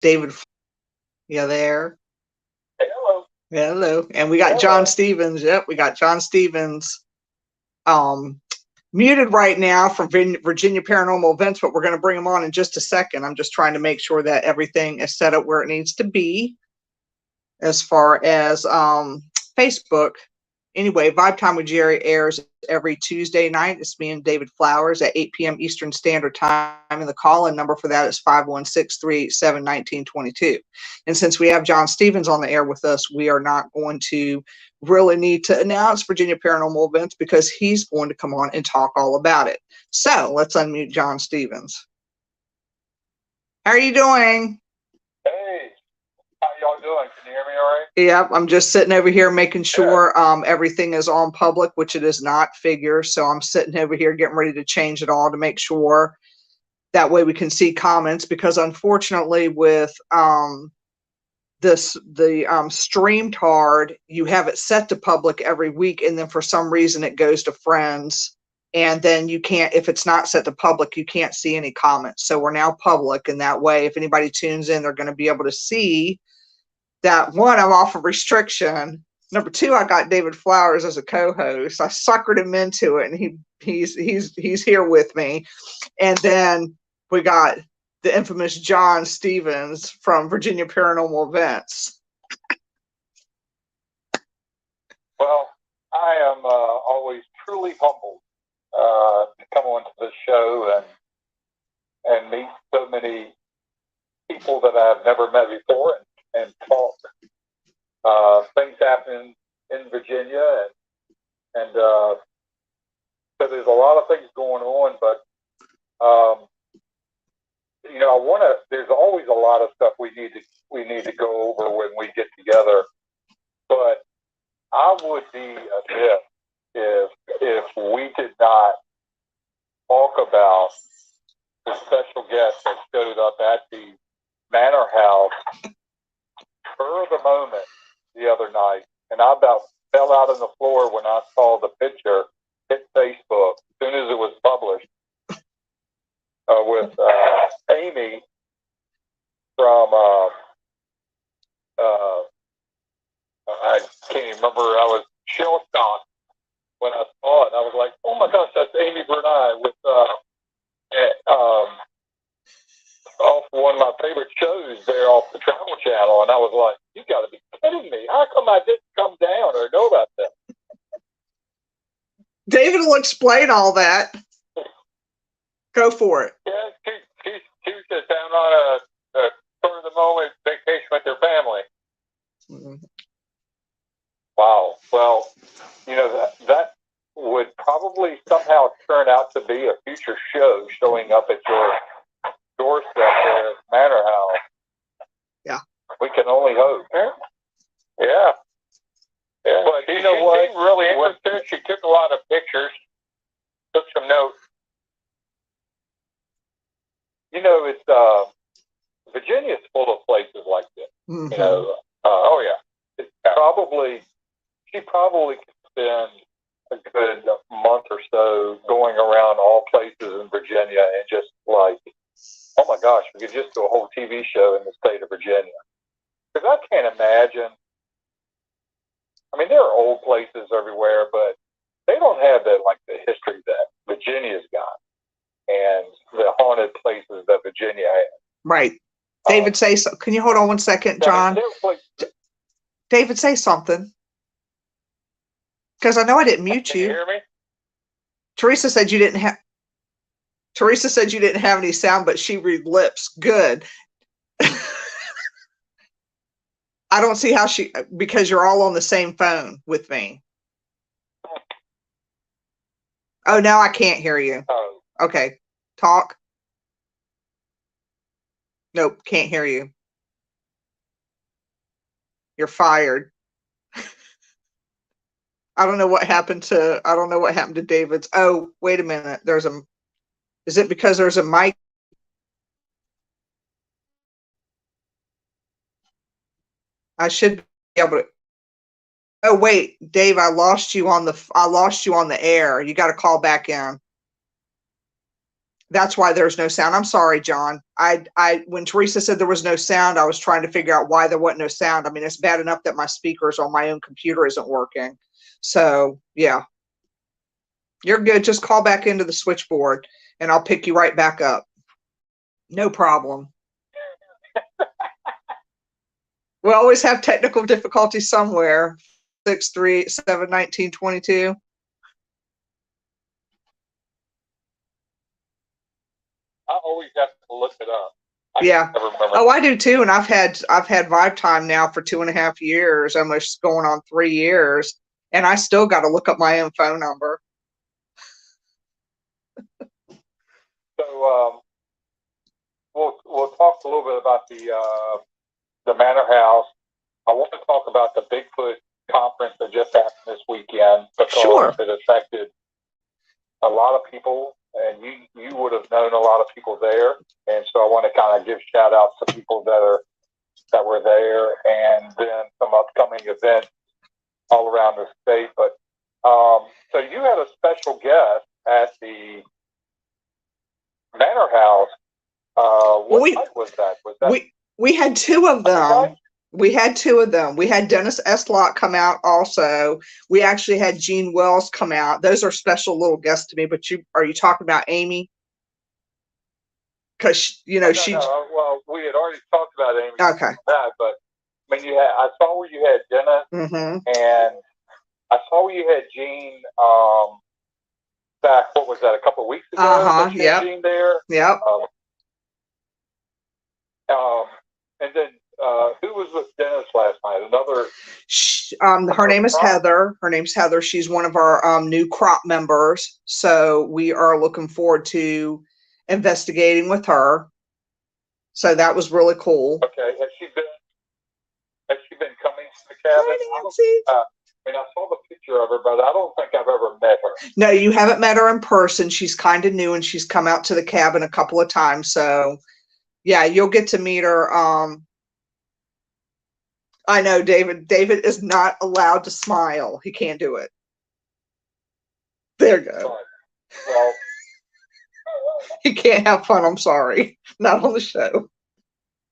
David, you there? Hello. Hello. And we got John Stevens. Yep, we got John Stevens muted right now from Virginia Paranormal Events, but we're going to bring him on in just a second. I'm just trying to make sure that everything is set up where it needs to be as far as Facebook. Anyway, Vibe Time with Geri airs every Tuesday night. It's me and David Flowers at 8 p.m. Eastern Standard Time. And the call-in number for that is 516-387-1922. And since we have John Stevens on the air with us, we are not going to really need to announce Virginia Paranormal Events because he's going to come on and talk all about it. So let's unmute John Stevens. How are you doing? Hey. How y'all doing? Can you hear me all right? Yep, I'm just sitting over here making sure everything is on public, which it is not, figure. So I'm sitting over here getting ready to change it all to make sure that way we can see comments, because unfortunately with the StreamYard, you have it set to public every week, and then for some reason it goes to friends, and then you can't, if it's not set to public, you can't see any comments. So we're now public, and that way if anybody tunes in, they're going to be able to see that. One, I'm off of restriction. Number two, I got David Flowers as a co-host. I suckered him into it, and he's here with me. And then we got the infamous John Stevens from Virginia Paranormal Events. Well, I am always truly humbled to come onto this show and meet so many people that I've never met before and talk. Things happen in Virginia, and so there's a lot of things going on, but there's always a lot of stuff we need to go over when we get together. But I would be amiss if we did not talk about the special guest that showed up at the Manor House for the moment the other night, and I about fell out on the floor when I saw the picture hit Facebook as soon as it was published with Amy from I can't even remember. I was shell-shocked when I saw it. I was like, oh my gosh, that's Amy Bernard with off one of my favorite shows there off the Travel Channel, and I was like, you got to be kidding me. How come I didn't come down or know about that? David will explain all that. Go for it. Yeah, she was just down on a for the moment vacation with their family. Mm-hmm. Wow. Well, that would probably somehow turn out to be a future show showing up at your doorstep there at Manor House. Yeah. We can only hope. Yeah. Yeah. But you know what? She seemed really interested. She took a lot of pictures, took some notes. It's Virginia's full of places like this. Mm-hmm. Oh yeah. She probably could spend a good month or so going around all places in Virginia and just like, oh my gosh, we could just do a whole TV show in the state of Virginia. Because I can't imagine. I mean, there are old places everywhere, but they don't have the history that Virginia's got and the haunted places that Virginia has. Right. David, say so. Can you hold on 1 second, John? David, say something. Because I know I didn't mute you. Can you hear me? Teresa said you didn't have any sound, but she read lips. Good. I don't see how because you're all on the same phone with me. Oh, now I can't hear you. Oh. Okay. Talk. Nope, can't hear you. You're fired. I don't know what happened to David's. Oh, wait a minute. Is it because there's a mic? I should be able to. Oh, wait, Dave, I lost you on the air. You got to call back in. That's why there's no sound. I'm sorry, John. When Teresa said there was no sound, I was trying to figure out why there wasn't no sound. I mean, it's bad enough that my speakers on my own computer isn't working. So yeah, you're good. Just call back into the switchboard and I'll pick you right back up. No problem. We always have technical difficulties somewhere. 637-1922. I always have to look it up. Yeah. Oh, I do too. And I've had Vibe Time now for 2.5 years, almost going on 3 years, and I still got to look up my own phone number. So we'll talk a little bit about the Manor House. I want to talk about the Bigfoot conference that just happened this weekend because it affected a lot of people, and you would have known a lot of people there. And so I want to kind of give shout outs to people that were there, and then some upcoming events all around the state. But so you had a special guest at the Manor House. What night was that? We had two of them. We had two of them. We had Dennis Eslott come out also. We actually had Gene Wells come out. Those are special little guests to me. But are you talking about Amy? Because well, we had already talked about Amy. Okay. But I mean, I saw where you had Dennis, and I saw where you had Gene. Back, what was that? A couple of weeks ago. Yeah. Gene there. Yep. And then who was with Dennis last night? Her name is Heather. Her name's Heather. She's one of our new crop members. So we are looking forward to investigating with her. So that was really cool. Okay. Has she been coming to the cabin? Hi, Nancy. I saw the picture of her, but I don't think I've ever met her. No, you haven't met her in person. She's kind of new, and she's come out to the cabin a couple of times. So yeah, you'll get to meet her. I know David is not allowed to smile. He can't do it. There you go. Well, he can't have fun. I'm sorry. Not on the show.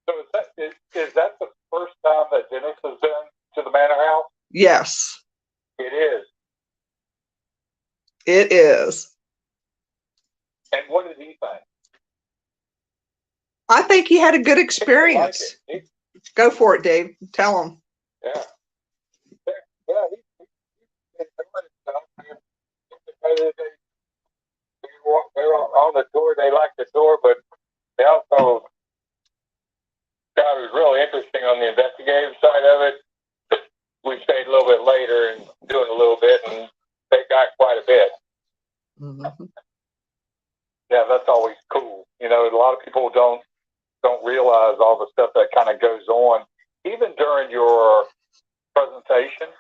So is that the first time that Dennis has been to the Manor House? Yes. It is. It is. And what did he think? I think he had a good experience. Go for it, Dave. Tell him. Yeah. They're on the tour. They like the tour, but they also thought it was really interesting on the investigative side of it. We stayed a little bit later and doing a little bit, and they got quite a bit. Yeah, that's always cool. A lot of people don't realize all the stuff that kind of goes on, even during your presentation.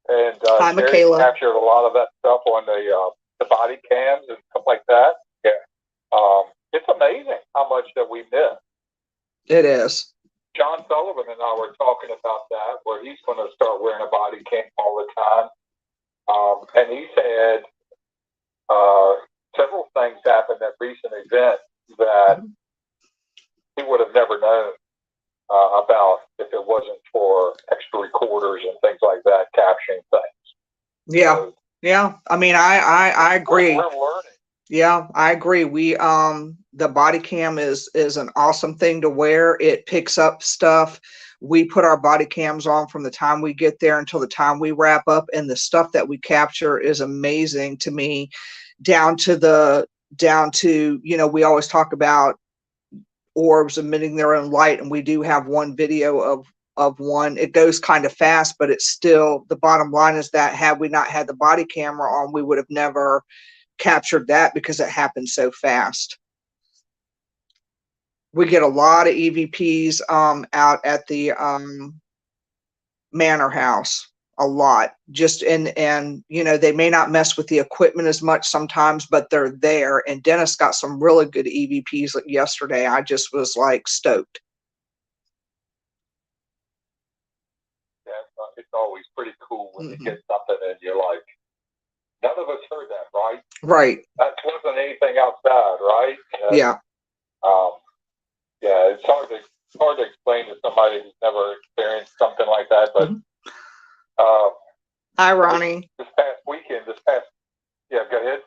And Geri captured a lot of that stuff on the body cams and stuff like that. Yeah, it's amazing how much that we miss. It is. John Sullivan and I were talking about that, where he's going to start wearing a body cam all the time. And he said several things happened at recent events that he would have never known about if it wasn't for extra recorders and things like that capturing things. Yeah. So, yeah. I mean, I agree. We're learning. Yeah, I agree. We the body cam is an awesome thing to wear. It picks up stuff. We put our body cams on from the time we get there until the time we wrap up, and the stuff that we capture is amazing to me, down to we always talk about orbs emitting their own light, and we do have one video of one. It goes kind of fast, but it's still, the bottom line is that had we not had the body camera on, we would have never captured that because it happened so fast. We get a lot of EVPs out at the Manor House, a lot. Just and they may not mess with the equipment as much sometimes, but they're there. And Dennis got some really good EVPs yesterday. I just was like stoked. Yeah, it's always pretty cool when you get something and you're like, none of us heard that, right? Right. That wasn't anything outside, right? Yeah. Yeah, it's hard to explain to somebody who's never experienced something like that. But hi, Ronnie. This past yeah, go ahead.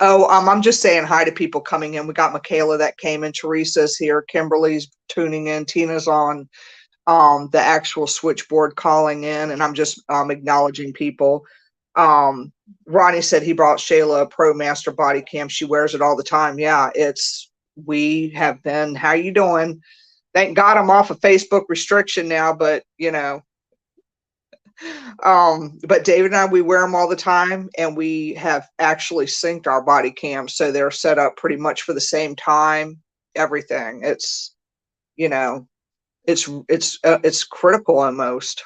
Oh, I'm just saying hi to people coming in. We got Michaela that came in. Teresa's here. Kimberly's tuning in. Tina's on the actual switchboard calling in, and I'm just acknowledging people. Ronnie said he brought Shayla a Pro Master body cam. She wears it all the time. Yeah, we have been. How you doing? Thank God I'm off of Facebook restriction now, but but David and I, we wear them all the time, and we have actually synced our body cams, so they're set up pretty much for the same time. Everything. It's it's critical almost.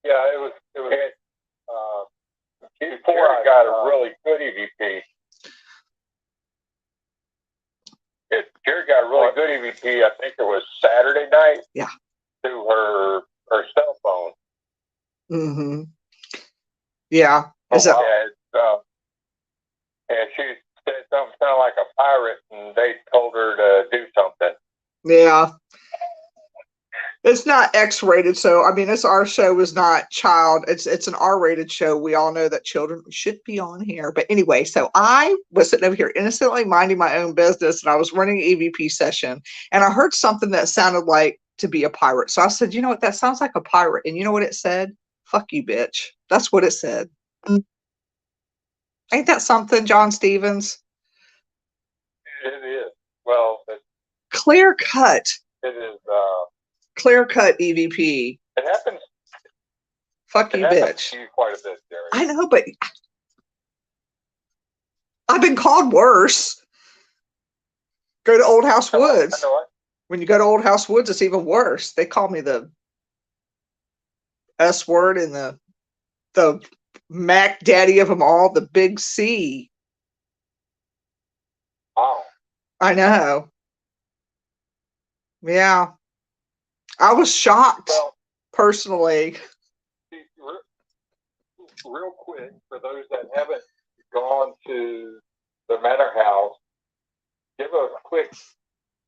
Yeah, it was before I got a really good EVP. Geri got a really good EVP. I think it was Saturday night. Yeah. To her cell phone. Mm-hmm. Yeah. And she said something sounded like a pirate, and they told her to do something. Yeah. It's not X-rated, so I mean, our show is not child. It's an R-rated show. We all know that children should be on here. But anyway, so I was sitting over here innocently minding my own business, and I was running an EVP session, and I heard something that sounded like to be a pirate. So I said, you know what? That sounds like a pirate. And you know what it said? Fuck you, bitch. That's what it said. Ain't that something, John Stevens? It is. Well, clear cut. It is. Clear cut EVP. It happens. Fuck you, bitch. To you quite a bit, Geri. I know, but I've been called worse. Go to Old House Woods. I know it. When you go to Old House Woods, it's even worse. They call me the S word and the Mac Daddy of them all, the big C. Wow. I know. Yeah. I was shocked, personally. Real quick, for those that haven't gone to the Manor House, give a quick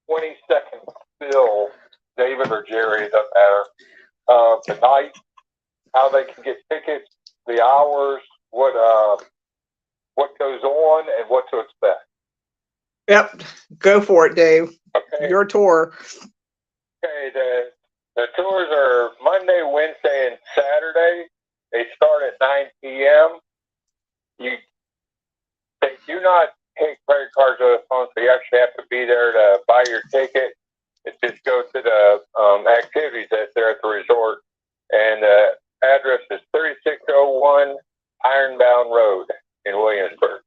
20-second spill, David or Geri, it doesn't matter, of the night, how they can get tickets, the hours, what goes on, and what to expect. Yep. Go for it, Dave. Okay. Your tour. Okay, the tours are Monday, Wednesday, and Saturday. They start at 9 p.m. They do not take credit cards or the phone, so you actually have to be there to buy your ticket. It just goes to the activities that's there at the resort. And the address is 3601 Ironbound Road in Williamsburg.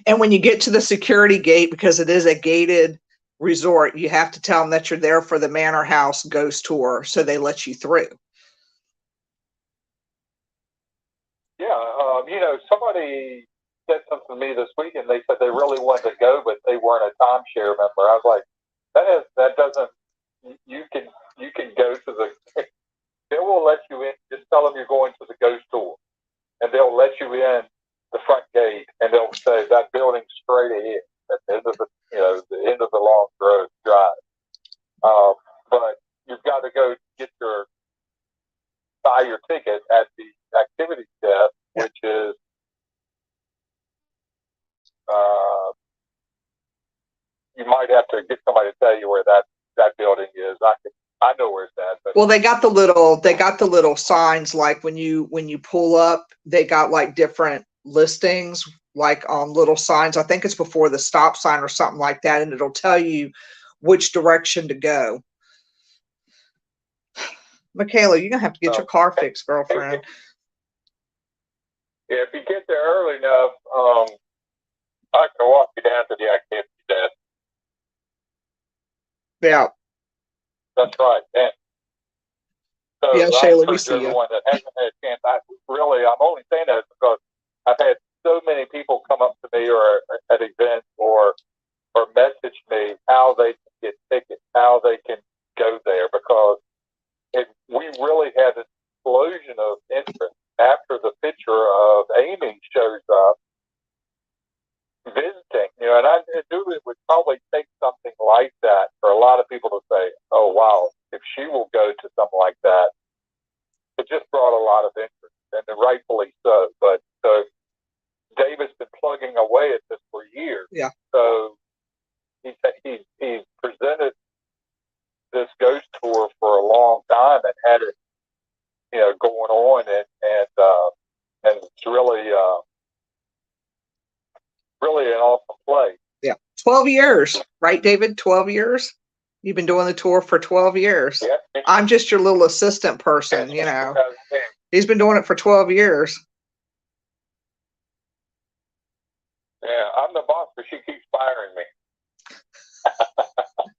And when you get to the security gate, because it is a gated resort, you have to tell them that you're there for the Manor House ghost tour, so they let you through. Yeah, somebody said something to me this week, and they said they really wanted to go, but they weren't a timeshare member. I was like, that doesn't. You can go to the. They will let you in. Just tell them you're going to the ghost tour, and they'll let you in the front gate, and they'll say that building's straight ahead at the end of the end of the long drive. But you've got to go buy your ticket at the activity desk, which is you might have to get somebody to tell you where that building is. I know where it's at. But well, they got the little signs, like when you pull up, they got like different listings, like on little signs. I think it's before the stop sign or something like that, and it'll tell you which direction to go. Michaela, you're gonna have to get your car fixed, girlfriend. Yeah, if you get there early enough, I can walk you down to the activity desk. Yeah. That's right. And so yeah, Shayla, we see everyone that hasn't had a chance. I'm only saying that because I've had so many people come up to me or at events or message me how they can get tickets, how they can go there, because we really had an explosion of interest after the picture of like that, for a lot of people to say, oh, wow, if she will go to something like that, it just brought a lot of interest, and rightfully so. But David's been plugging away at this for years. Yeah. So he's presented this ghost tour for a long time and had it, going on, and it's really an awesome place. Yeah. 12 years, right, David? 12 years? You've been doing the tour for 12 years. Yeah. I'm just your little assistant person, He's been doing it for 12 years. Yeah, I'm the boss, but she keeps firing me.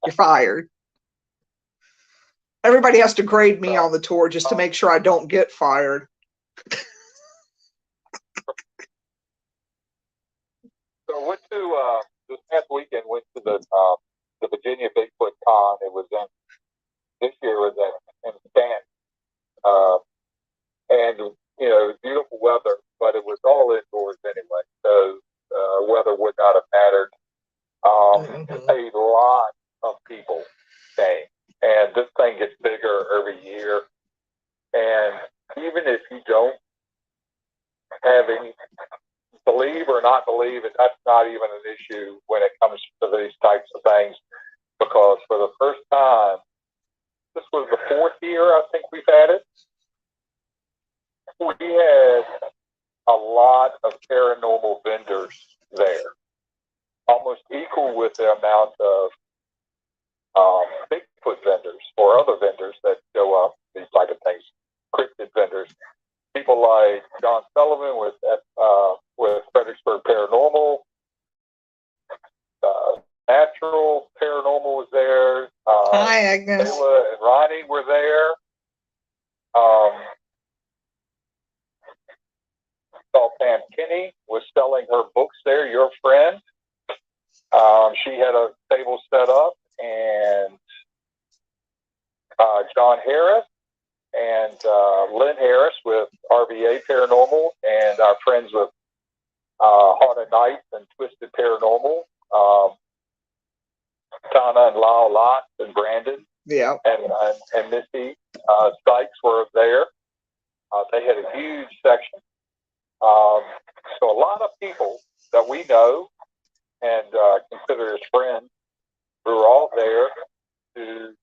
You're fired. Everybody has to grade me on the tour just to make sure I don't get fired. So I went to this past weekend. Went to the Virginia Bigfoot Con. It was this year was in Stanton, and it was beautiful weather, but it was all indoors anyway, so weather would not have mattered. A lot of people came, and this thing gets bigger every year. And even if you don't have any believe or not believe it, that's not even an issue when it comes to these types of things, because for the first time, this was the 4th year I think we've had it. We had a lot of paranormal vendors there, almost equal with the amount of Bigfoot vendors or other vendors that show up, these type of things, cryptid vendors. People like John Sullivan with Fredericksburg Paranormal, Natural Paranormal was there. Hi, Agnes. Ayla and Ronnie were there. Pam Kinney was selling her books there, Your Friend. She had a table set up, and John Harris and Lynn Harris with RVA Paranormal, and our friends with Haunted Nights and Twisted Paranormal, Tana and Lyle Lott and Brandon, and Missy Sykes were there. They had a huge section. So a lot of people that we know and consider as friends who were all there to,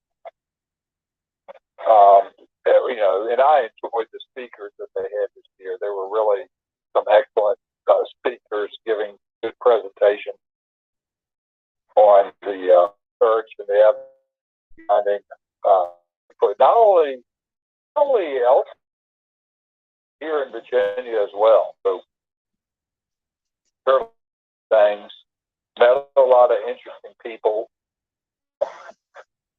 and I enjoyed the speakers that they had this year. There were really some excellent speakers giving good presentation on the search and the finding. Not only else here in Virginia as well. So things, met a lot of interesting people.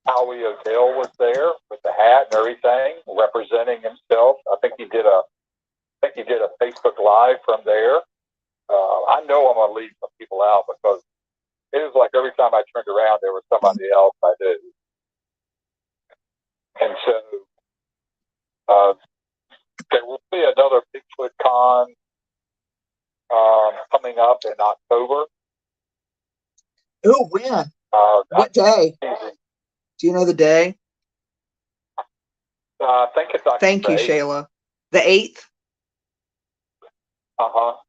Howie O'Dell was there with the hat and everything, representing himself. I think he did a Facebook Live from there. I know I'm going to leave some people out because it was like every time I turned around, there was somebody else I knew. And so there will be another Bigfoot Con coming up in October. Oh, when? What day? Do you know the day? I think it's October. Thank you, Shayla. The 8th?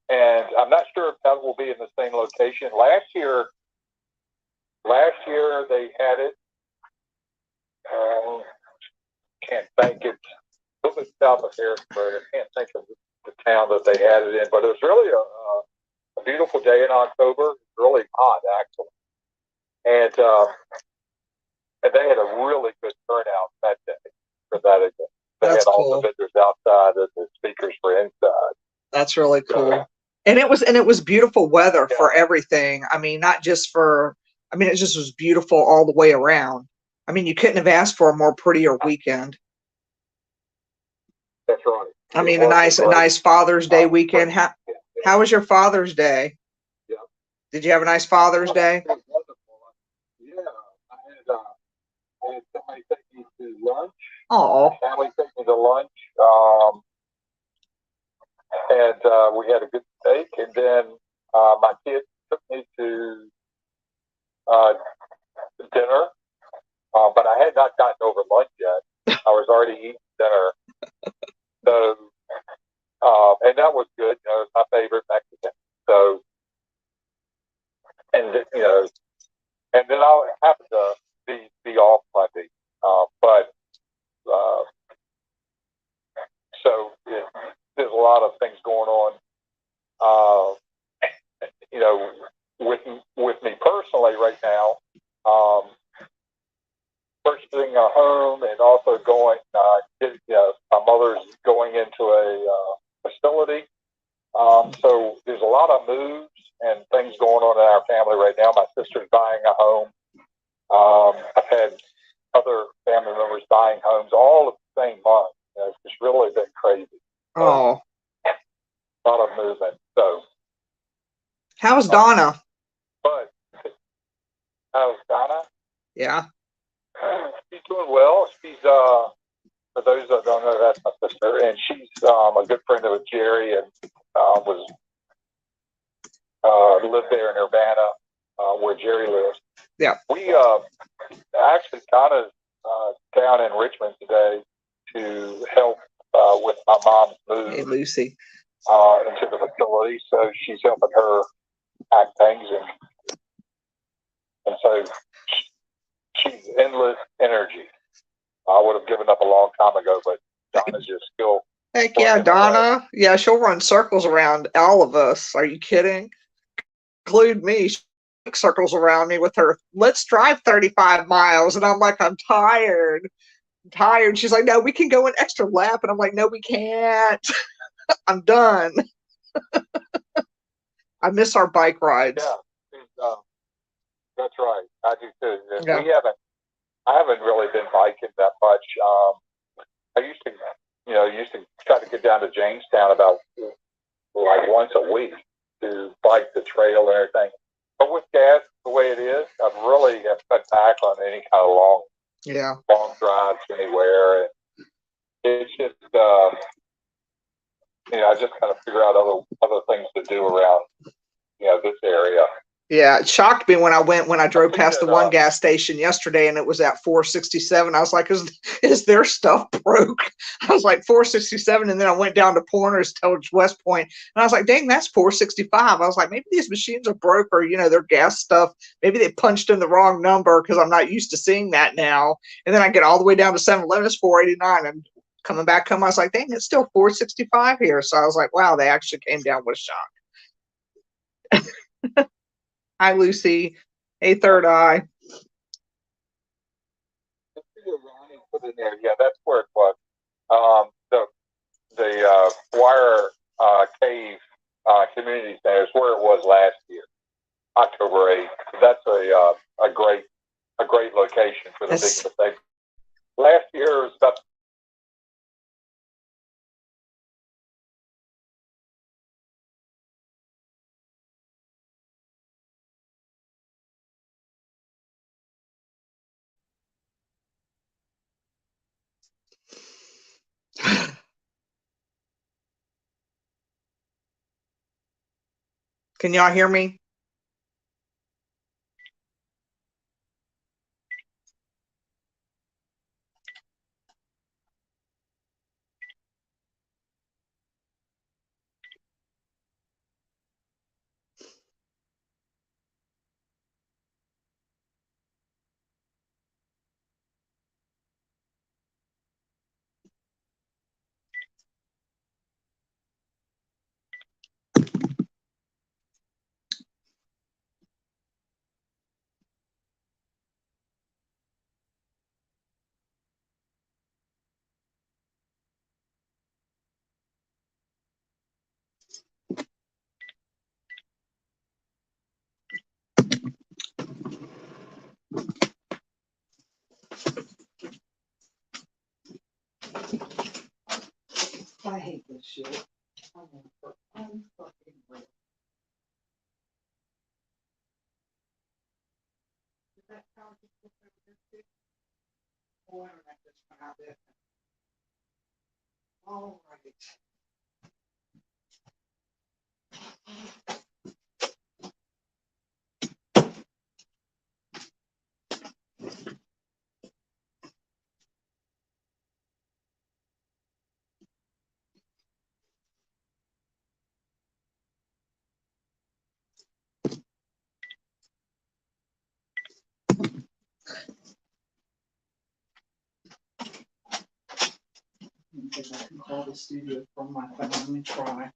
And I'm not sure if that will be in the same location. Last year they had it. Can't think, it's a little bit south of Harrisburg. I can't think of the town that they had it in, but it was really a beautiful day in October. Really hot, actually, and they had a really good turnout that day for that event. They That's had cool. all the vendors outside and the speakers were inside. That's really cool. And it was beautiful weather for everything. I mean, not just for, it just was beautiful all the way around. I mean, you couldn't have asked for a more prettier weekend. That's right. I mean, a nice Father's Day weekend. How was your Father's Day? Yeah. Did you have a nice Father's Day? It was wonderful. Yeah, I had somebody take me to lunch. Oh. Family took me to lunch. And we had a good steak. And then my kids took me to dinner, but I had not gotten over lunch yet. I was already eating dinner. So, and that was good. You know, it's my favorite Mexican. So, and you know, and then I happened to be off Monday, but so there's a lot of things going on. You know, with me personally right now, purchasing a home and also going. You know, my mother's going into a facility. So there's a lot of moves and things going on in our family right now. My sister's buying a home. I've had other family members buying homes all at the same month. You know, it's just really been crazy. Oh, a lot of movement. So, how's Donna? But how's Donna? Yeah, she's doing well. She's for those that don't know, that's my sister, and she's a good friend of Geri, and was lived there in Urbana, where Geri lives. Yeah. We actually Donna's down in Richmond today to help with my mom's move. Hey, Lucy. Into the facility, so she's helping her pack things, and so she's endless energy. I would have given up a long time ago, but Donna's just still. Heck yeah, Donna. Yeah, she'll run circles around all of us. Are you kidding? Include me. She makes circles around me with her. Let's drive 35 miles, and I'm like, I'm tired. She's like, no, we can go an extra lap, and I'm like, no, we can't. I'm done. I miss our bike rides. Yeah, that's right. I do too. Yeah. I haven't really been biking that much. I used to try to get down to Jamestown about like once a week to bike the trail and everything. But with gas the way it is, I've really cut back on any kind of long drives anywhere. And it's just I just kind of figure out other things to do around this area. Yeah, it shocked me when I drove past the one gas station yesterday and it was at 467. I was like, is their stuff broke? I was like 467, and then I went down to Pointers towards West Point, and I was like, dang, that's 465. I was like, maybe these machines are broke, or their gas stuff. Maybe they punched in the wrong number because I'm not used to seeing that now. And then I get all the way down to 7-Eleven, it's 489, and coming back home, I was like, dang, it's still 465 here. So I was like, wow, they actually came down with shock. Hi, Lucy. Hey, Third Eye. Put in there. Yeah, that's where it was. The Wire Cave Community Center is where it was last year, October 8th. That's a great location for the big thing. Last year was about. Can y'all hear me? I hate this shit. I'm fucking real. Is that how it's supposed to be? Oh, I don't know. Just found it. All right. call the studio from my phone. Let me try.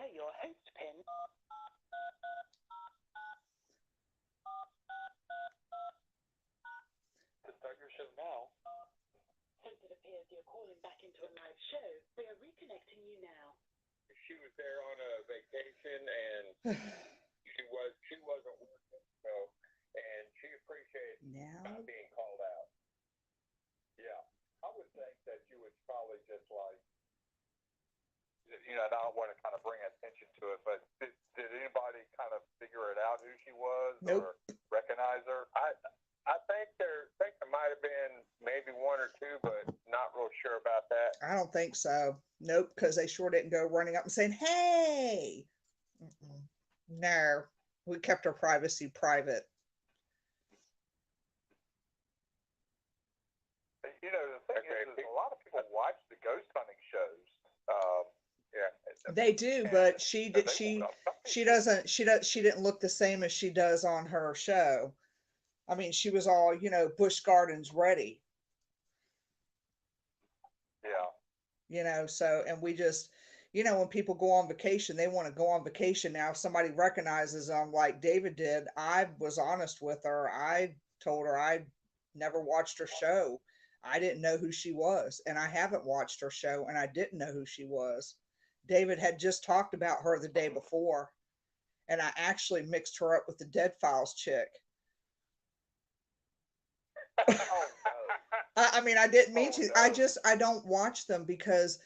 enter your host pin. To start your show now. Since it appears you're calling back into a live show, we are reconnecting you now. She was there on a vacation, and she wasn't working, so, and she appreciated not being called out. Yeah, I would think that you would probably just like, I don't want to kind of bring attention to it, but did anybody kind of figure it out who she was or recognize her? I think there might have been maybe one or two, but not real sure about that. I don't think so. Nope, because they sure didn't go running up and saying, "Hey." No, we kept our privacy private. The thing is a lot of people watch the ghost hunting shows. They do, but she didn't look the same as she does on her show. I mean, she was all, Busch Gardens ready. Yeah. So, and we just, when people go on vacation, they want to go on vacation. Now, if somebody recognizes them like David did, I was honest with her. I told her I never watched her show. I didn't know who she was, and I haven't watched her show, and I didn't know who she was. David had just talked about her the day before, and I actually mixed her up with the Dead Files chick. Oh, no. I mean, I didn't mean to. No. I don't watch them because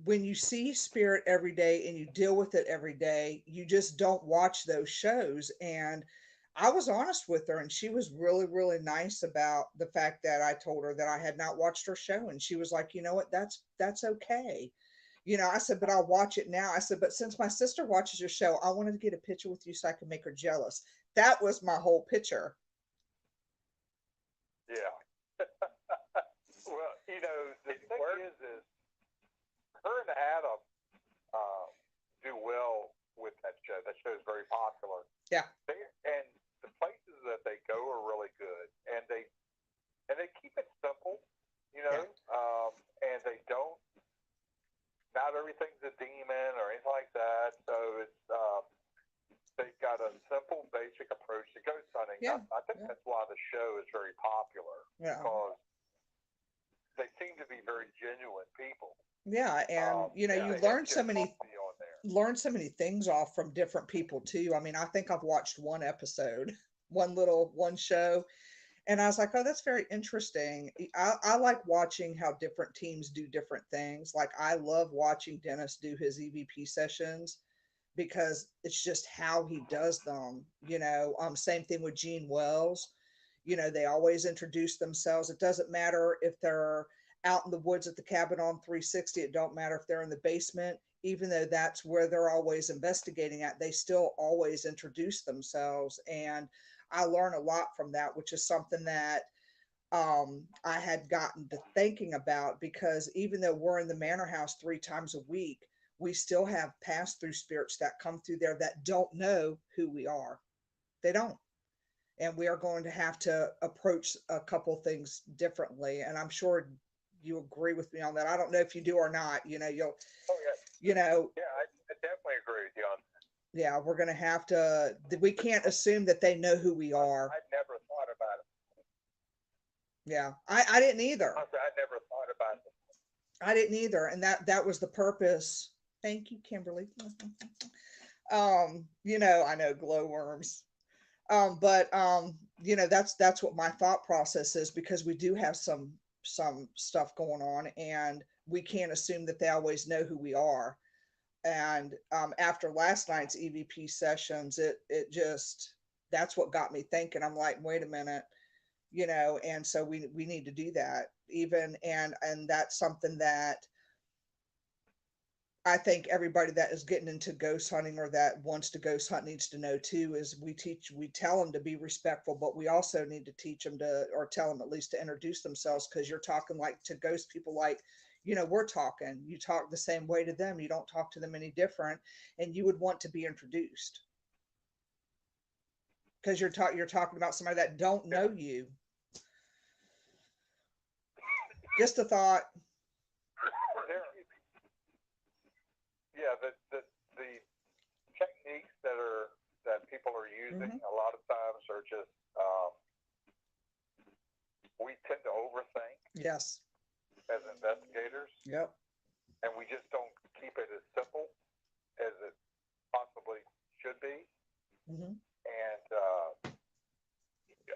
when you see spirit every day and you deal with it every day, you just don't watch those shows. And I was honest with her, and she was really, really nice about the fact that I told her that I had not watched her show. And she was like, you know what, that's okay. I said, but I'll watch it now. I said, but since my sister watches your show, I wanted to get a picture with you so I could make her jealous. That was my whole picture. Yeah. Well, the thing is her and Adam do well with that show. That show is very popular. Yeah. And the places that they go are really good, and they keep it simple, Yeah. And they don't. Not everything's a demon or anything like that. So it's they've got a simple, basic approach to ghost hunting. Yeah. I think that's why the show is very popular. Yeah. Because they seem to be very genuine people. Yeah, and you learn so many things off from different people too. I mean, I think I've watched one episode, one show, and I was like, oh, that's very interesting. I like watching how different teams do different things. Like, I love watching Dennis do his EVP sessions because it's just how he does them. Same thing with Gene Wells. They always introduce themselves. It doesn't matter if they're out in the woods at the cabin on 360. It don't matter if they're in the basement, even though that's where they're always investigating at. They still always introduce themselves. And I learn a lot from that, which is something that I had gotten to thinking about, because even though we're in the manor house 3 times a week, we still have pass-through spirits that come through there that don't know who we are. They don't. And we are going to have to approach a couple things differently. And I'm sure you agree with me on that. I don't know if you do or not. You'll. Oh yeah. Yeah, I definitely agree with you on that. Yeah, we're going to have to. We can't assume that they know who we are. I never thought about it. Yeah, I didn't either. I never thought about it. I didn't either, and that was the purpose. Thank you, Kimberly. I know glowworms. But that's what my thought process is, because we do have some stuff going on, and we can't assume that they always know who we are. And after last night's EVP sessions, it just, that's what got me thinking. I'm like, wait a minute, and so we need to do that even, and that's something that I think everybody that is getting into ghost hunting or that wants to ghost hunt needs to know too, is we tell them to be respectful, but we also need to teach them or tell them at least to introduce themselves, because you're talking like to ghost people like, we're talking, you talk the same way to them. You don't talk to them any different, and you would want to be introduced, because you're talking about somebody that don't know you. Just a thought. Yeah, that people are using a lot of times are just we tend to overthink Yes. as investigators, Yep. and we just don't keep it as simple as it possibly should be. Mm-hmm. And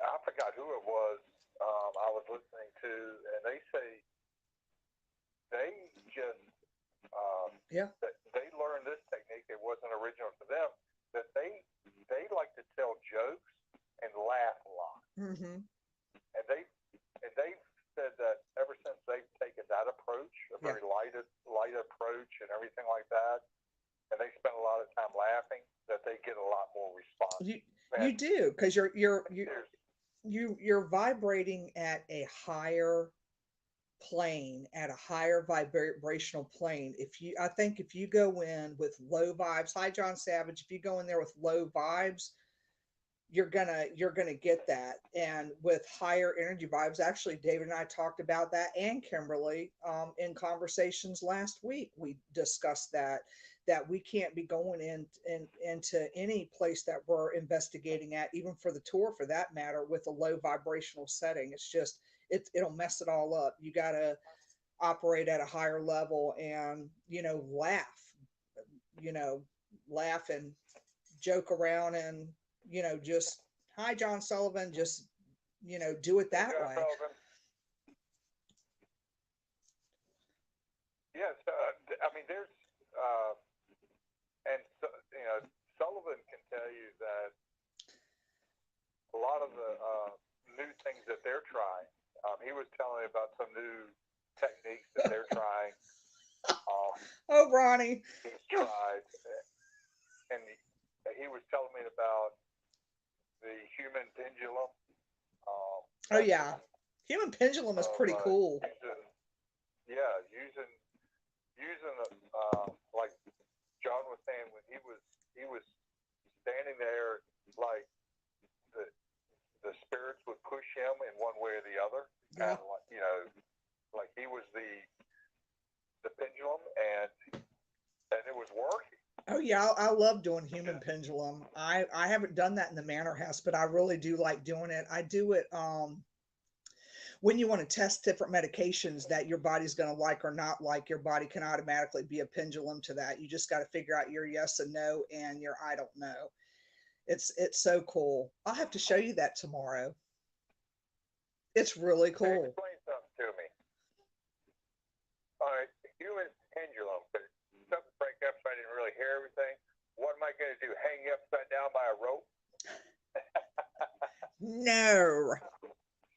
I forgot who it was I was listening to, and they say they just they learned this technique. It wasn't original to them. That they like to tell jokes and laugh a lot. Mm-hmm. And they said that ever since they've taken that approach, a very light approach and everything like that, and they spend a lot of time laughing, that they get a lot more response. You do, because you're vibrating at a higher plane, at a higher vibrational plane. I think if you go in with low vibes, hi John Savage, if you go in there with low vibes, you're gonna get that. And with higher energy vibes, actually David and I talked about that, and Kimberly, in conversations last week, we discussed that we can't be going into any place that we're investigating at, even for the tour for that matter, with a low vibrational setting. It's just it'll mess it all up. You got to operate at a higher level and laugh and joke around, and just hi John Sullivan, just do it that way. Sullivan. Yes, I mean there's and Sullivan can tell you that a lot of the new things that they're trying. He was telling me about some new techniques that they're trying. Oh, Ronnie. He's tried, and he was telling me about the human pendulum. Oh yeah, human pendulum is pretty cool. Using like John was saying, when he was standing there, like the spirits would push him in one way or the other. Yeah. Kind of like he was the pendulum, and it was working. Oh yeah, I love doing human pendulum. I haven't done that in the Manor House, but I really do like doing it. I do it when you want to test different medications that your body's going to like or not like. Your body can automatically be a pendulum to that. You just got to figure out your yes and no and your I don't know. It's so cool. I'll have to show you that tomorrow. It's really cool. Hey, explain something to me. All right, human pendulum. Something break up, so I didn't really hear everything. What am I going to do? Hang you upside down by a rope? No.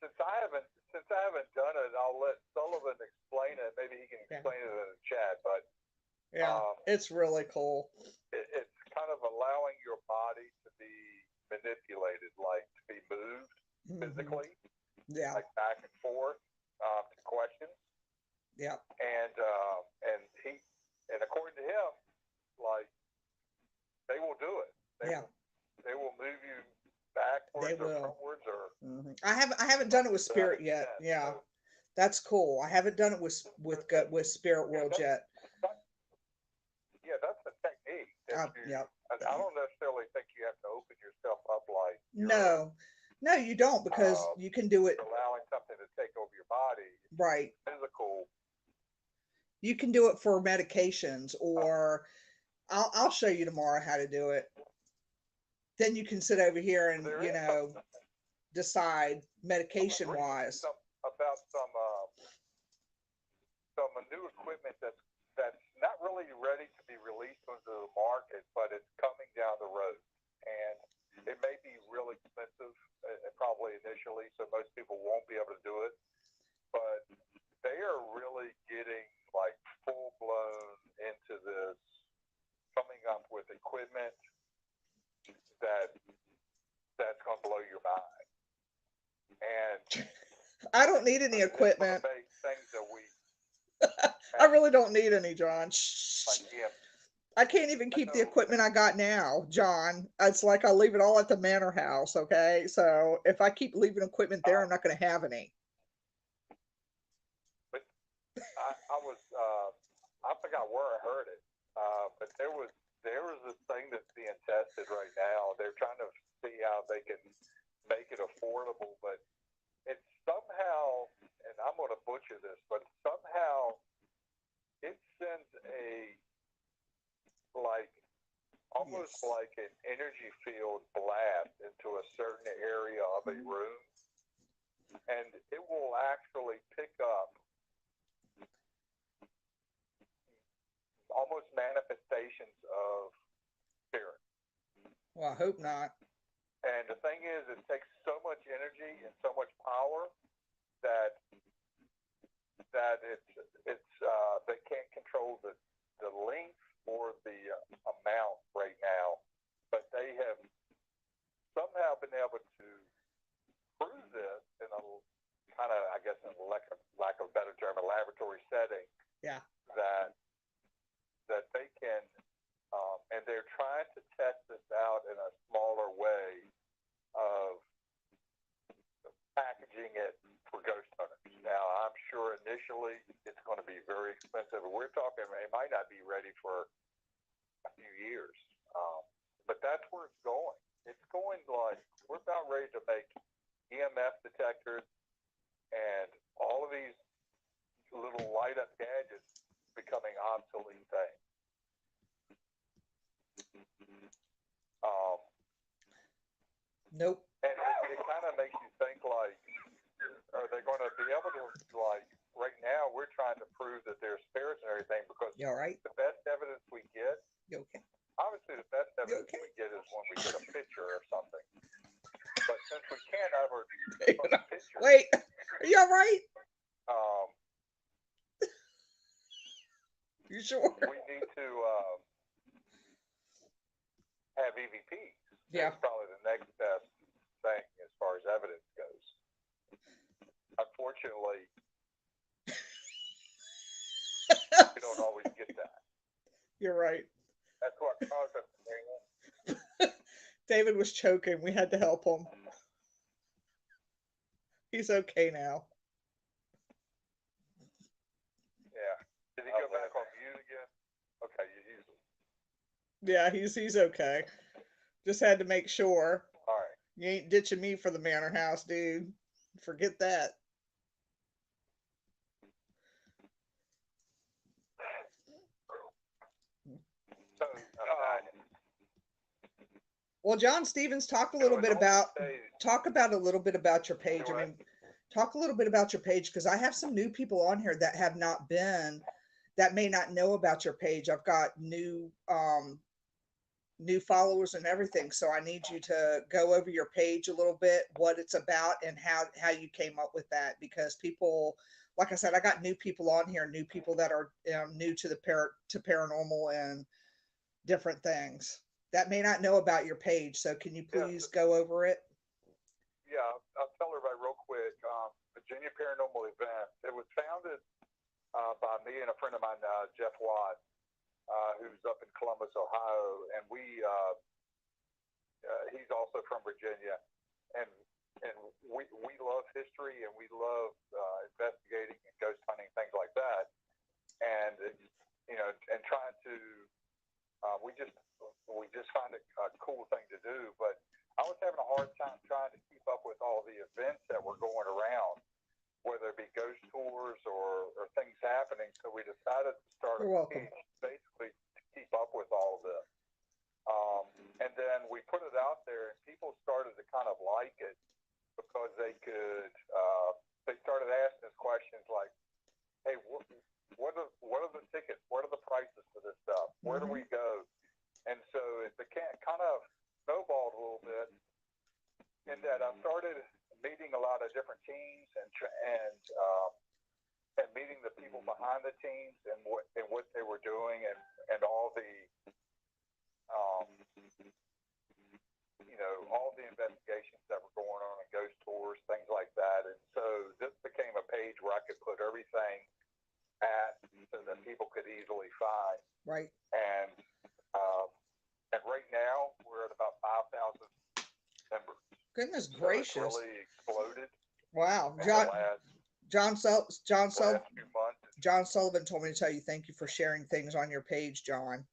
Since I haven't done it, I'll let Sullivan explain it. Maybe he can explain it in the chat. But it's really cool. It's kind of allowing your body to be manipulated, like to be moved physically, like back and forth to questions. Yeah. And according to him, like they will do it. They will move you backwards or frontwards or. I haven't done it with Spirit yet. Yeah, so, that's cool. I haven't done it with Spirit World yet. That's a technique. I don't necessarily think you have to open yourself up like. No, you don't, because you can do it. Allowing something to take over your body. Right. Physical. You can do it for medications, or I'll show you tomorrow how to do it. Then you can sit over here and decide medication wise. About some new equipment that's not really ready to be released onto the market, but it's coming down the road, and it may be real expensive, probably initially, so most people won't be able to do it. But they are really getting like full blown into this, coming up with equipment that's going to blow your mind. And I don't need any equipment. Things that we I really don't need any, John. I can't even keep the equipment I got now, John. It's like I leave it all at the Manor House, okay? So if I keep leaving equipment there, I'm not going to have any. But I forgot where I heard it, but there was there is this thing that's being tested right now. They're trying to see how they can make it affordable, but it's somehow, and I'm going to butcher this, but somehow it sends a, like, almost Yes. like an energy field blast into a certain area of a room, and it will actually pick up almost manifestations of spirit. Well, I hope not. And the thing is, it takes so much energy and so much power that they can't control the length or the amount right now. But they have somehow been able to prove this in a kind of, I guess, in lack of a better term, a laboratory setting. Yeah. That they can, and they're trying to test this out in a smaller way of packaging it for ghost hunters. Now, I'm sure initially it's going to be very expensive. We're talking, it might not be ready for a few years, but that's where it's going. It's going like we're about ready to make EMF detectors and all of these little light up gadgets becoming obsolete things. Nope. And it kind of makes you think, like, are they going to be able to, like, right now we're trying to prove that there's spirits and everything because You all right? the best evidence we get, You okay? obviously the best evidence okay? we get is when we get a picture or something. But since we can't ever Wait, from a picture, Wait, are you all right? You sure? we need to have EVPs. Yeah. That's probably the next best thing as far as evidence goes. Unfortunately, we don't always get that. You're right. That's what caused us. David was choking. We had to help him. He's okay now. Yeah. Did he go back on mute again? Okay, Yeah, he's okay. Just had to make sure. all right. You ain't ditching me for the manor house, dude. Forget that. So, Well, John Stevens, talk a little bit about your page. I mean, talk a little bit about your page because I have some new people on here that have not been, that may not know about your page. I've got new followers and everything, so I need you to go over your page a little bit, what it's about, and how you came up with that. Because people, like I said, I got new people on here, new people that are new to the paranormal and different things that may not know about your page. So can you please go over it? Yeah, I'll tell everybody real quick. Virginia Paranormal Events. It was founded by me and a friend of mine, Jeff Watt, who's up in Columbus, Ohio, and he's also from Virginia, and we love history and we love investigating and ghost hunting, things like that, and and trying to we just find it a cool thing to do. But I was having a hard time trying to keep up with all the events that were going around, whether it be ghost tours or things happening. So we decided to start a page basically to keep up with all of this. And then we put it out there, and people started to kind of like it because they started asking us questions like, "Hey, what are the tickets? What are the prices for this stuff? Where do we go?" And so it became kind of snowballed a little bit in that I started meeting a lot of different teams and meeting the people behind the teams and what they were doing and all the all the investigations that were going on and ghost tours, things like that. And so this became a page where I could put everything so that people could easily find. Right. And right now we're at about 5,000 members. Goodness So gracious! it's really exploded. Wow, John Sullivan told me to tell you thank you for sharing things on your page, John.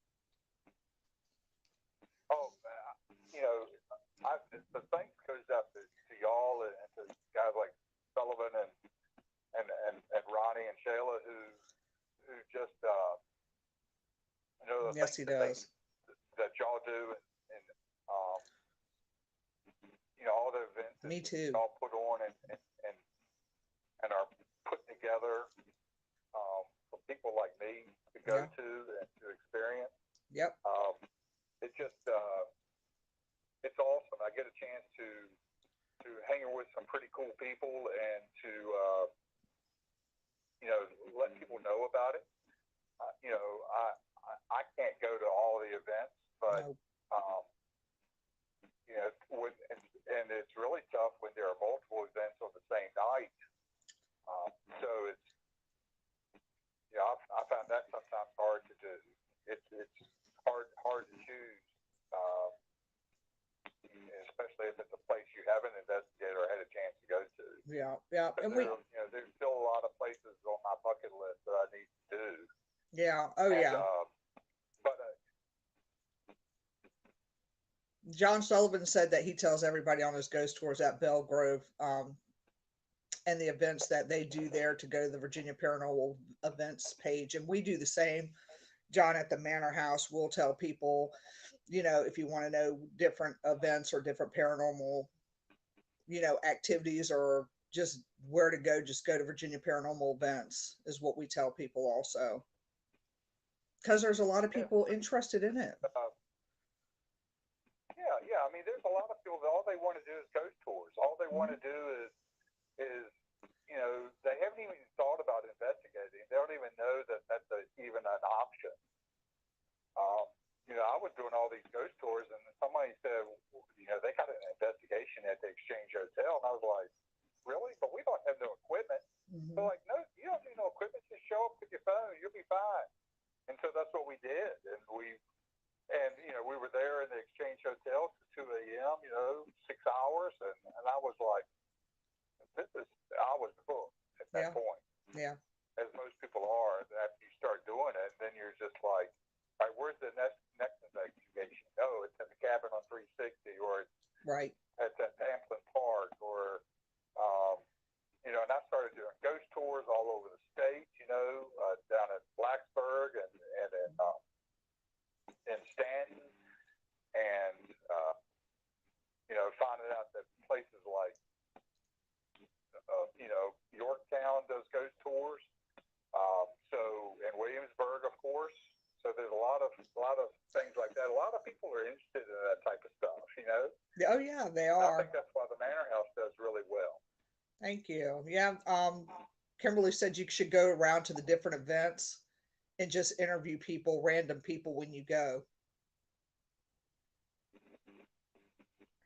the thanks goes out to y'all and to guys like Sullivan and Ronnie and Shayla who just the Yes, he does. that y'all do and all the events Me that too. y'all put on and are put together for people like me to go to and to experience. Yep. It just it's awesome. I get a chance to hang with some pretty cool people and to let people know about it. I can't go to all the events, but and it's really tough when there are multiple events on the same night. So it's I found that sometimes hard to do. It's hard to choose, especially if it's a place you haven't investigated or had a chance to go to. Yeah. And there's still a lot of places on my bucket list that I need to do. Yeah. Oh, and, yeah. But John Sullivan said that he tells everybody on his ghost tours at Belle Grove and the events that they do there to go to the Virginia Paranormal events page. And we do the same. John, at the Manor House, will tell people, if you want to know different events or different paranormal, activities or just where to go, just go to Virginia Paranormal events is what we tell people also. Because there's a lot of people interested in it. Yeah. I mean, there's a lot of people that all they want to do is ghost tours. All they want to do is they haven't even thought about investigating. They don't even know that that's even an option. I was doing all these ghost tours, and somebody said, they got an investigation at the Exchange Hotel, and I was like, really? But we don't have no equipment. Mm-hmm. They're like, no, you don't need no equipment. Just show up with your phone. You'll be fine. And so that's what we did, and we were there in the Exchange Hotel to 2 a.m. 6 hours, and I was like, I was hooked at that point. Yeah. As most people are, after you start doing it, then you're just like, all right, where's the next investigation? Oh, it's at the cabin on 360, or it's right at Pamplin Park, or and I started doing ghost tours all over the state, down at Blacksburg and in Stanton, and finding out that places like Yorktown does ghost tours. So in Williamsburg, of course. So there's a lot of things like that. A lot of people are interested in that type of stuff. Oh yeah, they are. I think that's why the Manor House does really well. Thank you. Yeah. Kimberly said you should go around to the different events and just interview people, random people when you go.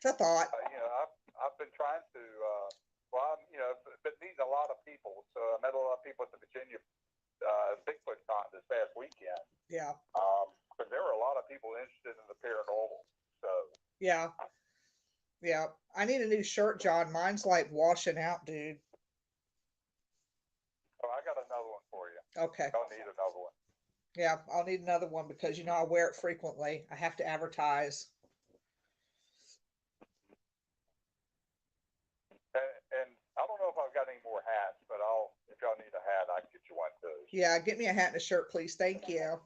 It's a thought. I've been trying to. Been meeting a lot of people. So I met a lot of people at the Virginia Bigfoot Con this past weekend. Yeah. But there were a lot of people interested in the paranormal. So. Yeah. Yeah. I need a new shirt, John. Mine's like washing out, dude. Oh, I got another one for you. Okay. I'll need another one. Yeah, I'll need another one because I wear it frequently. I have to advertise. And I don't know if I've got any more hats, but if y'all need a hat, I can get you one too. Yeah, get me a hat and a shirt, please. Thank you.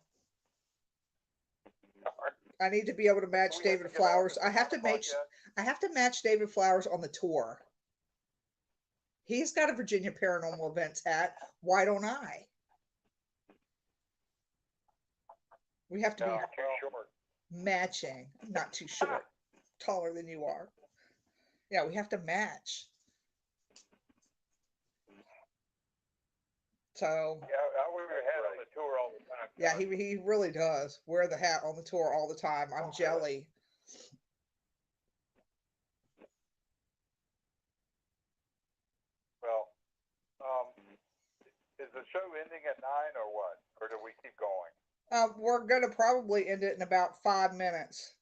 I need to be able to match David Flowers. I have to match David Flowers on the tour. He's got a Virginia Paranormal Events hat. Why don't I? We have to be matching. I'm not too short. Taller than you are. Yeah, we have to match. So yeah, I wear your hat on the tour all the time. Yeah, he really does wear the hat on the tour all the time. I'm jelly. Well, is the show ending at 9 or what? Or do we keep going? We're gonna probably end it in about 5 minutes.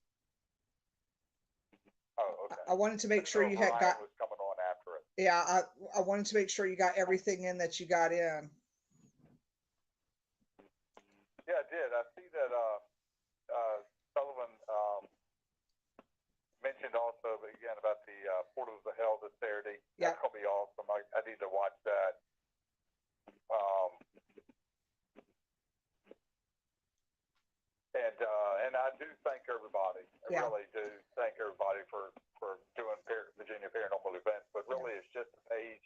Oh, okay. I wanted to make sure you had got. Was coming on after it. Yeah, I wanted to make sure you got everything in that you got in. Yeah, I did. I see that Sullivan mentioned also again about the Portals of Hell this Saturday. Yeah. That's gonna be awesome. I need to watch that. And I do thank everybody. I really do thank everybody for doing Virginia Paranormal events. But really, it's just a page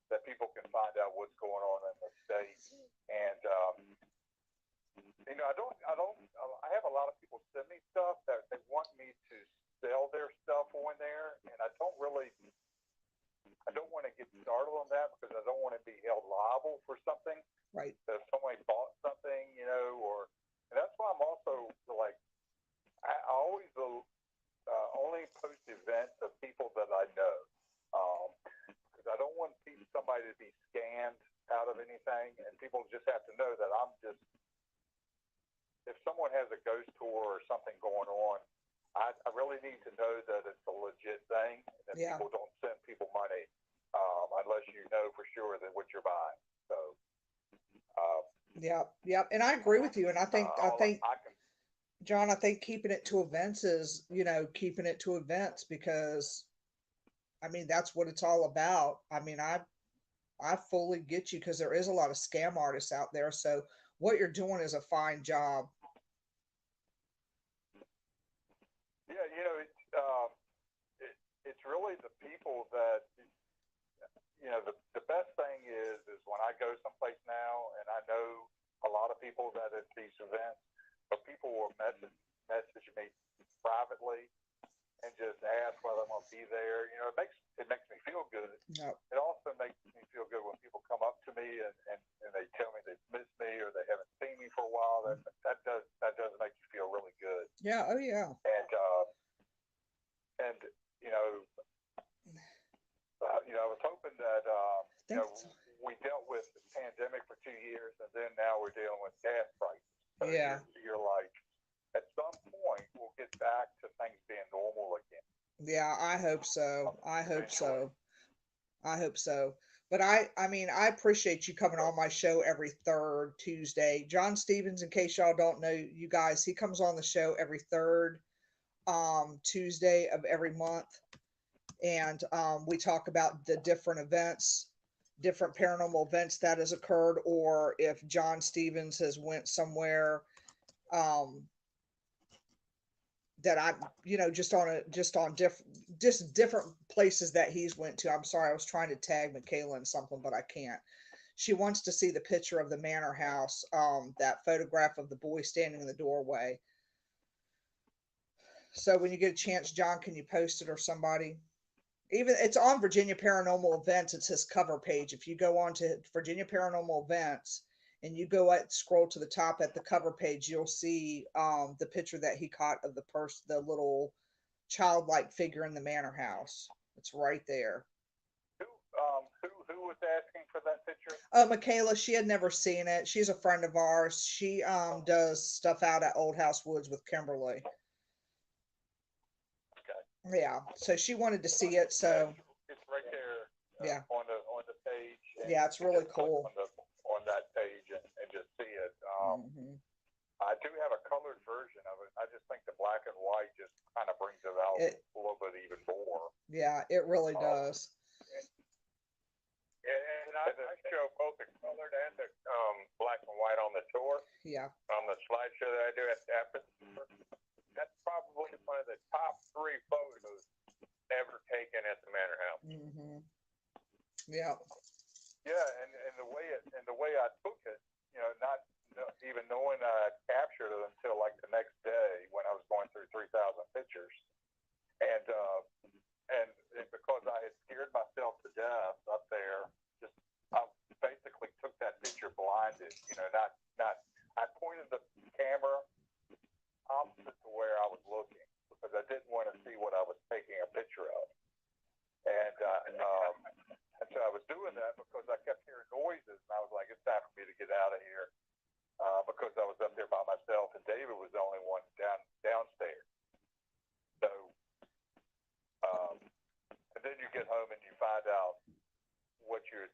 that people can find out what's going on in the state. And I have a lot of people send me stuff that they want me to sell their stuff on there, and I don't want to get started on that because I don't want to be held liable for something. Right. So if somebody bought something, and that's why I'm also like, I always only post events of people that I know, because I don't want somebody to be scammed out of anything, and people just have to know that if someone has a ghost tour or something going on, I really need to know that it's a legit thing, and that people don't send people money unless you know for sure that what you're buying. So. Yep. And I agree with you. And I think, John, I think keeping it to events is, keeping it to events because, I mean, that's what it's all about. I mean, I fully get you because there is a lot of scam artists out there. So what you're doing is a fine job. Yeah, it's really the people that, the best thing is when I go someplace now, and I know a lot of people that at these events, but people will message me privately and just ask whether I'm going to be there. It makes me feel good. Yep. It also makes me feel good when people come up to me and they tell me they've missed me or they haven't seen me for a while. That does make you feel really good. Yeah. Oh yeah. And I was hoping that we dealt with the pandemic for 2 years, and then now we're dealing with gas prices. So you're like, at some point we'll get back to things being normal again. Yeah, I hope so. I hope so. But I mean, I appreciate you coming on my show every third Tuesday. John Stevens, in case y'all don't know, you guys, he comes on the show every third Tuesday of every month. And we talk about the different events, different paranormal events that has occurred, or if John Stevens has went somewhere that I, just different places that he's went to. I'm sorry, I was trying to tag Michaela in something, but I can't. She wants to see the picture of the manor house, that photograph of the boy standing in the doorway. So when you get a chance, John, can you post it or somebody? Even it's on Virginia Paranormal Events. It's his cover page. If you go on to Virginia Paranormal Events and you scroll to the top at the cover page, you'll see the picture that he caught of the little childlike figure in the manor house. It's right there. Who was asking for that picture? Michaela, she had never seen it. She's a friend of ours. She does stuff out at Old House Woods with Kimberly. Yeah, so she wanted to see it. So it's right there. On the page. Yeah, it's really cool. On that page and just see it. I do have a colored version of it. I just think the black and white just kind of brings it out a little bit even more. Yeah, it really does. And I show both the colored and the black and white on the tour. Yeah. On the slideshow that I do after. That's probably one of the top 3 photos ever taken at the manor house. Yeah. Yeah, and the way I took it, not even knowing I captured it until like the next day when I was going through 3,000 pictures, and because I had scared myself to death up there, I basically took that picture blinded. Not I pointed the camera opposite to where I was looking because I didn't want to see what I was taking a picture of. And so I was doing that because I kept hearing noises, and I was like, it's time for me to get out of here because I was up there by myself, and David was the only one downstairs. So, and then you get home and you find out what you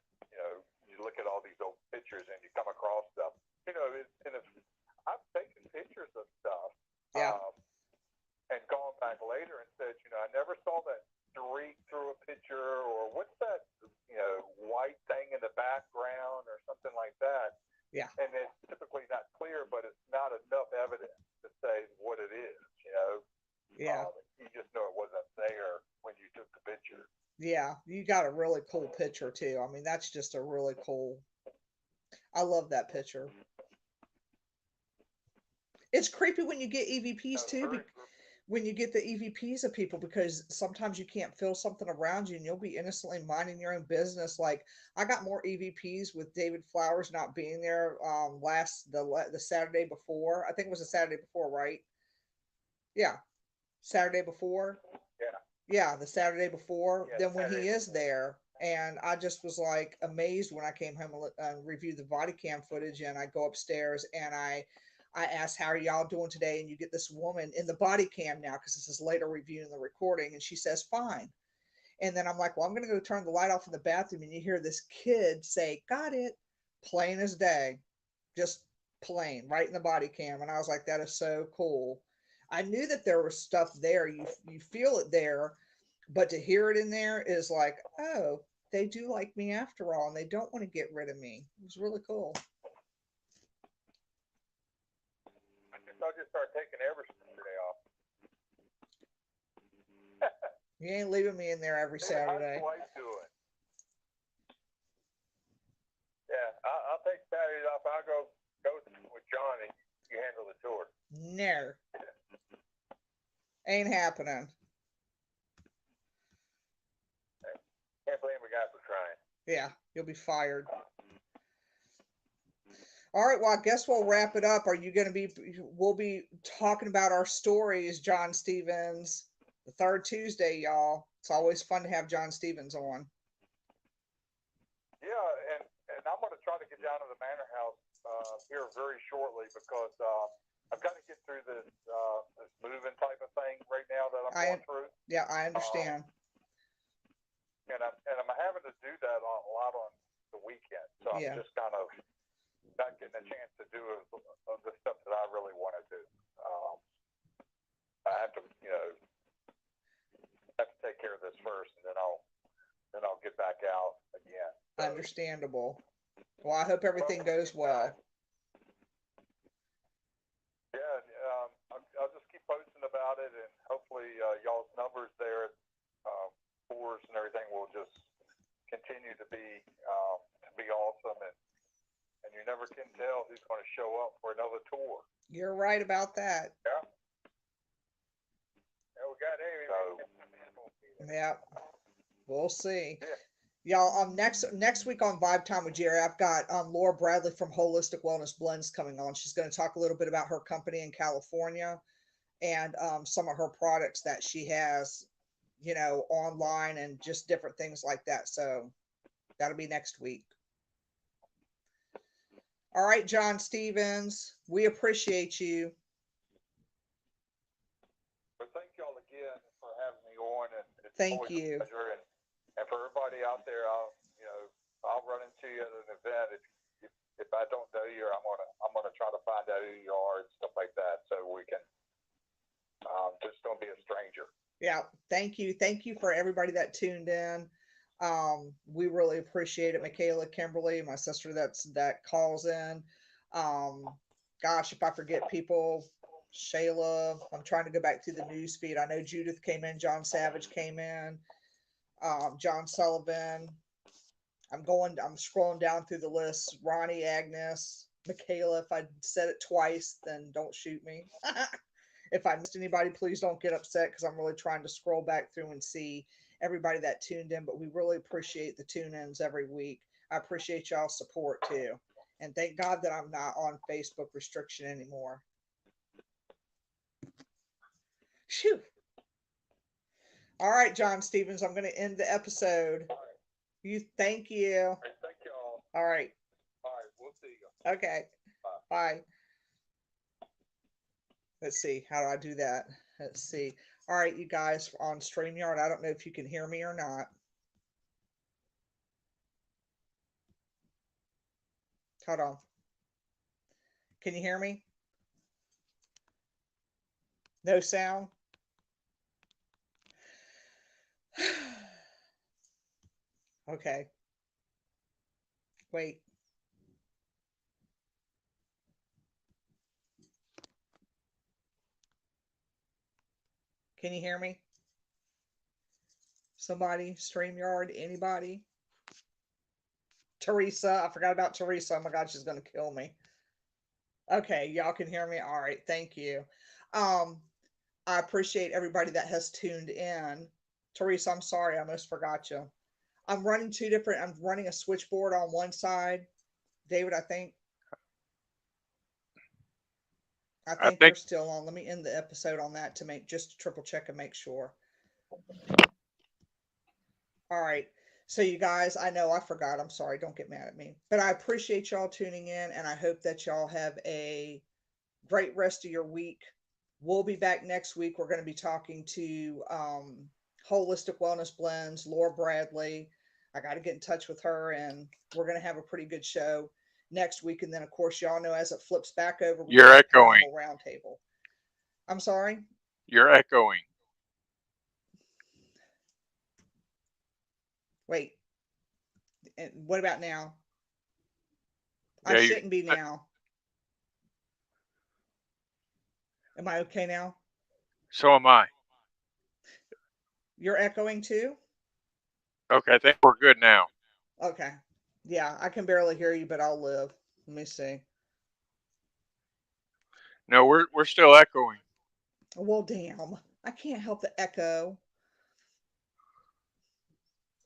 look at all these old pictures and you come across stuff. I've taken pictures of stuff. Yeah. And gone back later later and said, I never saw that streak through a picture, or what's that, white thing in the background or something like that. Yeah. And it's typically not clear, but it's not enough evidence to say what it is, Yeah. You just know it wasn't there when you took the picture. Yeah, you got a really cool picture too. I mean, that's just a really cool. I love that picture. It's creepy when you get EVPs too, when you get the EVPs of people, because sometimes you can't feel something around you and you'll be innocently minding your own business. Like, I got more EVPs with David Flowers not being there the Saturday before. I think it was the Saturday before, right? Yeah, Saturday before. Yeah, the Saturday before. Then when he is there, and I just was like amazed when I came home and reviewed the body cam footage, and I go upstairs and I asked, how are y'all doing today? And you get this woman in the body cam now, because this is later reviewing the recording, and she says, fine. And then I'm like, well, I'm going to go turn the light off in the bathroom. And you hear this kid say, got it, plain as day, just plain, right in the body cam. And I was like, that is so cool. I knew that there was stuff there. You feel it there, but to hear it in there is like, oh, they do like me after all, and they don't want to get rid of me. It was really cool. I'll just start taking every Saturday off. You ain't leaving me in there every Saturday. How's the wife doing? Yeah, I'll take Saturdays off. I'll go with Johnny. You handle the tour. No. Ain't happening. Can't blame a guy for trying. Yeah, you'll be fired. All right, well, I guess we'll wrap it up. We'll be talking about our stories, John Stevens, the third Tuesday, y'all. It's always fun to have John Stevens on. Yeah, and I'm going to try to get down to the Manor House here very shortly, because I've got to get through this moving type of thing right now that I'm going through. Yeah, I understand. And I'm having to do that a lot on the weekend, so I'm just kind of not getting a chance to do the stuff that I really want to do. I have to, take care of this first, and then I'll get back out again. So, understandable. Well, I hope everything goes well. Yeah, I'll just keep posting about it, and hopefully y'all's numbers there, tours and everything will just continue to be awesome, and you never can tell who's going to show up for another tour. You're right about that. Yeah. Yeah, we got Amy. Yeah, we'll see. Yeah. Y'all, next week on Vibe Time with Geri, I've got Laura Bradley from Holistic Wellness Blends coming on. She's going to talk a little bit about her company in California and some of her products that she has, online, and just different things like that. So that'll be next week. All right, John Stevens, we appreciate you. Well, thank y'all again for having me on, and it's Thank always you. a pleasure. And for everybody out there, I'll run into you at an event. If I don't know you, I'm gonna try to find out who you are and stuff like that, so we can just don't be a stranger. Yeah, thank you for everybody that tuned in. We really appreciate it. Michaela, Kimberly, my sister that calls in. Gosh, if I forget people, Shayla, I'm trying to go back through the news feed. I know Judith came in, John Savage came in, John Sullivan. I'm scrolling down through the list. Ronnie, Agnes, Michaela. If I said it twice, then don't shoot me. If I missed anybody, please don't get upset, because I'm really trying to scroll back through and see everybody that tuned in. But we really appreciate the tune-ins every week. I appreciate y'all's support too. And thank God that I'm not on Facebook restriction anymore. Phew. All right, John Stevens, I'm going to end the episode. Thank you. All right, thank y'all. All right. All right, we'll see you. Okay. Bye. Let's see. How do I do that? Let's see. All right, you guys on StreamYard, I don't know if you can hear me or not. Hold on. Can you hear me? No sound? Okay. Wait. Can you hear me? Somebody? StreamYard? Anybody? Teresa. I forgot about Teresa. Oh my God, she's going to kill me. Okay, y'all can hear me. All right, thank you. I appreciate everybody that has tuned in. Teresa, I'm sorry, I almost forgot you. I'm running I'm running a switchboard on one side. David, I think I you're think still on. Let me end the episode on that to make just triple check and make sure. All right. So you guys, I know I forgot. I'm sorry. Don't get mad at me. But I appreciate y'all tuning in, and I hope that y'all have a great rest of your week. We'll be back next week. We're going to be talking to Holistic Wellness Blends, Laura Bradley. I got to get in touch with her, and we're going to have a pretty good show next week. And then, of course, y'all know as it flips back over, we you're have a echoing. Paranormal Roundtable. I'm sorry? You're echoing. Wait. And what about now? Yeah, I shouldn't be now. Am I okay now? So am I. You're echoing too? Okay, I think we're good now. Okay. Yeah, I can barely hear you, but I'll live. Let me see. No, we're still echoing. Well, damn. I can't help the echo.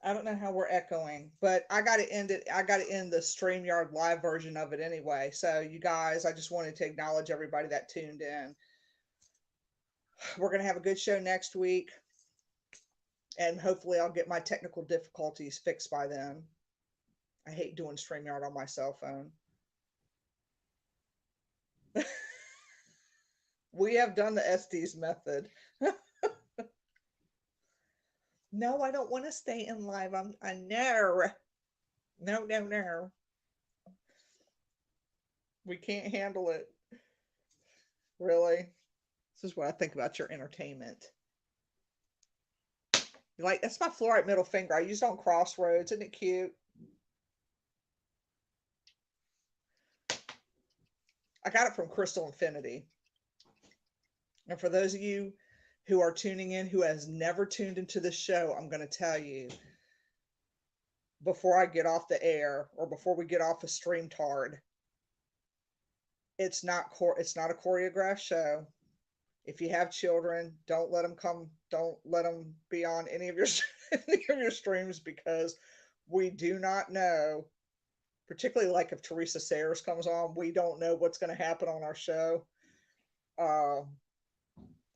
I don't know how we're echoing, but I got to end it. I got to end the StreamYard live version of it anyway. So, you guys, I just wanted to acknowledge everybody that tuned in. We're going to have a good show next week. And hopefully, I'll get my technical difficulties fixed by then. I hate doing StreamYard on my cell phone. We have done the Estes method. No, I don't want to stay in live. I know. No. We can't handle it. Really? This is what I think about your entertainment. Like, that's my fluorite middle finger. I used it on Crossroads. Isn't it cute? I got it from Crystal Infinity. And for those of you who are tuning in who has never tuned into the show, I'm going to tell you before I get off the air or before we get off of StreamYard, it's not a choreographed show. If you have children, don't let them be on any of your any of your streams, because we do not know, particularly like if Teresa Sayers comes on, we don't know what's going to happen on our show.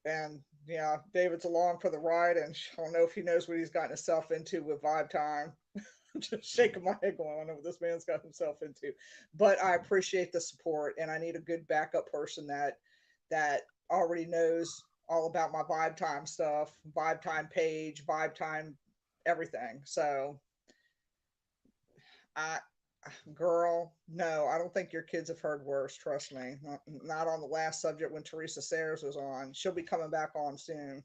And yeah, David's along for the ride, and I don't know if he knows what he's gotten himself into with Vibe Time. I'm just shaking my head going, I don't know what this man's got himself into. But I appreciate the support, and I need a good backup person that already knows all about my Vibe Time stuff, Vibe Time page, Vibe Time, everything. So girl, no, I don't think your kids have heard worse. Trust me. Not on the last subject when Teresa Sayers was on. She'll be coming back on soon.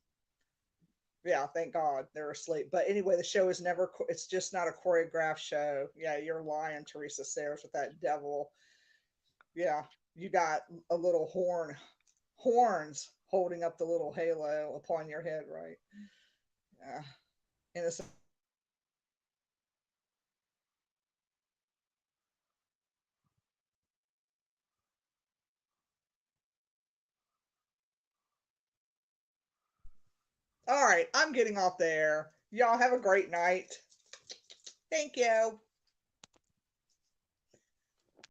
Yeah, thank God they're asleep. But anyway, the show is never, it's just not a choreographed show. Yeah, you're lying, Teresa Sayers, with that devil. Yeah, you got a little horns holding up the little halo upon your head, right? Yeah. Innocent. All right, I'm getting off there. Y'all have a great night. Thank you.